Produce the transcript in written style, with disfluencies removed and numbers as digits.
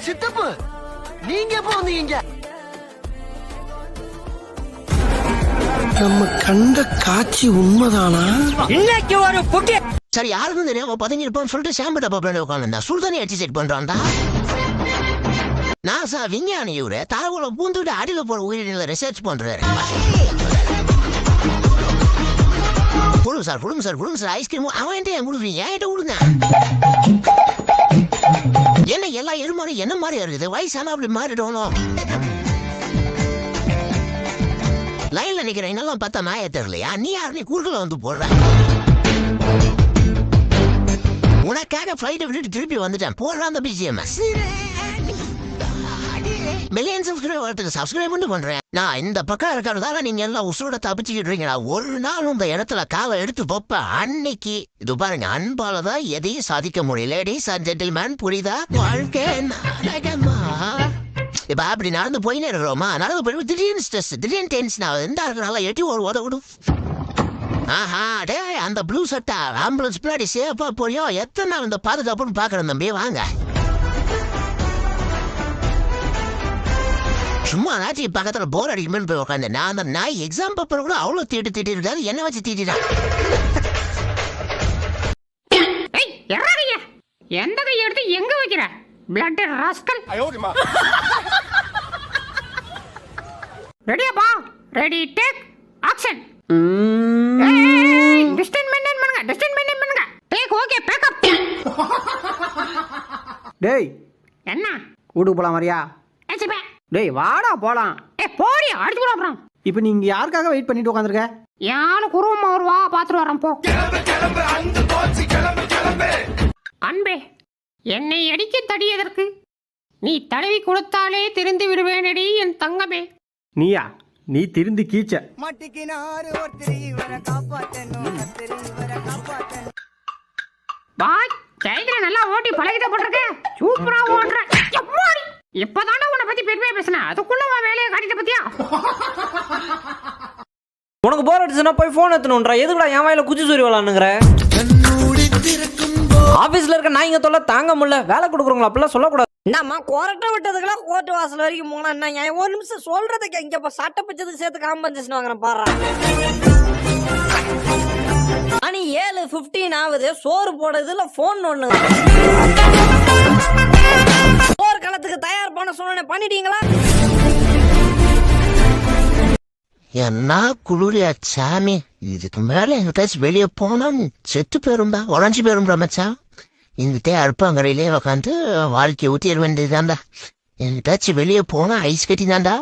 சித்தப்பு நீங்க எப்ப வந்தீங்க? நம்ம கண்ட காட்சி உண்மைதானா? இன்னைக்கு ஒரு புட்டி சரி, யாருக்கும் தெரியாம பதங்கிருப்பான்னு சொல்லிட்டு ஷாம்பு டப்பா பின்னாடி உட்காந்துருந்தா சுல்தானி அடிச்சு செட் பண்றான்டா. நாசா விஞ்ஞானி இவரு தரவுல பூந்துட்டு அடியில போற உயிரினங்களை ரிசர்ச் பண்றாரு. புடுங்க சார் ஐஸ்கிரீம் அவன் கொடுப்பீங்க என்கிட்ட கொடுங்க. என்ன எல்லா எருமாரும் என்ன மாதிரி இருக்குது? வயசான அப்படி மாறிடணும். லைன்ல நிக்கிறேன் என்னெல்லாம் பார்த்தா நாய தெரியலையா? நீ யாரு? நீ குறுக்கல வந்து போடுற. உனக்காக ஃபிளைட்டை விட்டுட்டு திருப்பி வந்துட்டேன். போடுறான் அந்த பிஜிஎம். மில்லியன் சப்ஸ்கிரைப் பண்றேன். நான் இந்த பக்கம் இருக்கிறதால நீங்க எல்லாம் உசுரோட தப்பிச்சுக்கிட்டு ஒரு நாள் இந்த இடத்துல காலை எடுத்து வைப்ப அன்னைக்கு இது பாருங்க, அன்பாலதான் எதையும் சாதிக்க முடியல. லேடிஸ் அண்ட் ஜென்டில்மேன், புரியுதா? வாழ்க்கை நாடகமா. இப்ப அப்படி நடந்து போயினே இருக்கிறோமா, நடந்து போய் திடீர்னு ஸ்ட்ரெஸ், திடீர்னு டென்ஷன் ஆகுது. இந்த இருக்கிறனால எட்டி ஒரு உதவிடும். ஆஹா டே, அந்த ப்ளூ சட்டா ஆம்புலன்ஸ் பின்னாடி சேஃபா போறியோ? எத்தனை நாள் இந்த பாதுகாப்புன்னு பாக்குறேன் தம்பி. வாங்க சும்மா நாச்சி பக்கத்துல போர் அடிக்குமே போய் உட்காந்து. நான் அந்த நாய் எக்ஸாம் பேப்பர் கூட அவ்வளவு தீட்டு இருக்காது, என்ன வச்சு தீட்டிட்டான். எந்த கை எடுத்து எங்க வைக்கிற? Blood rascal. ரெடியாப்பா? Ready take action. Distance maintain பண்ணுங்க. Take okay pack up. டேய் என்ன வீட்டுக்கு போலாம் வரியா? ஏச்சிபே டேய் வாடா போலாம். போடி அடிச்சு போலாம். அப்புறம் இப்போ நீங்க யாருக்காக வெயிட் பண்ணிட்டு உட்காந்துருக்க? யானு குருவமா வருவா பாத்துட்டு வரேன் போ. அன்பே, என்னை அடிக்க தடியதற்கு நீ தடவி கொடுத்தாலே தெரிந்து விடுவேனடி என் தங்கமே. நீயா? நீ திருந்து கீச்ச. பாய் சைக்கிளை நல்லா ஓட்டி பழகிட்ட போட்டிருக்க. சூப்பரா ஓட்டுற. இப்பதானே உன்னை பத்தி பெருமையா பேசினேன், அதுக்குள்ள உன் வேலையை காட்டிட்ட பத்தியா? உனக்கு போர் அடிச்சுன்னா போய் போன் எடுத்துனுன்றா. எதுக்குடா என் வாயில குச்சி சூரி விளாண்டுங்கிற? ஆபீஸ்ல இருக்க நாய்ங்க தொல்லை தாங்க முடியல. வேலை கொடுக்குறவங்களா அப்படிலாம் சொல்லக்கூடாது. நம்ம கொரட்டை விட்டதுக்கெல்லாம் கோர்ட்டு வாசல் வரைக்கும் போனா என்ன? ஒரு நிமிஷம் சொல்றதுக்கு இங்க சட்டை பச்சதுக்கு சேர்த்து காம்பன்சேஷன் வாங்குறேன் பாரு. மணி 7:15 ஆகுது. சோறு போடுறதுல போன் ஒண்ணு. போர் களத்துக்கு தயார் பண்ண சொன்ன பண்ணிட்டீங்களா? என்ன குளிரியா சாமி. இதுக்கு மேல எங்கிட்டாச்சும் வெளியே போனா செத்து போயிருந்தா, உடஞ்சி போயிருந்தா மச்சான். எங்கிட்டே அடுப்பாங்கரையிலே உக்காந்து வாழ்க்கையை ஊத்திட வேண்டியதுதான்டா. எங்கிட்டாச்சும் வெளியே போனா ஐஸ் கட்டி தான்டா.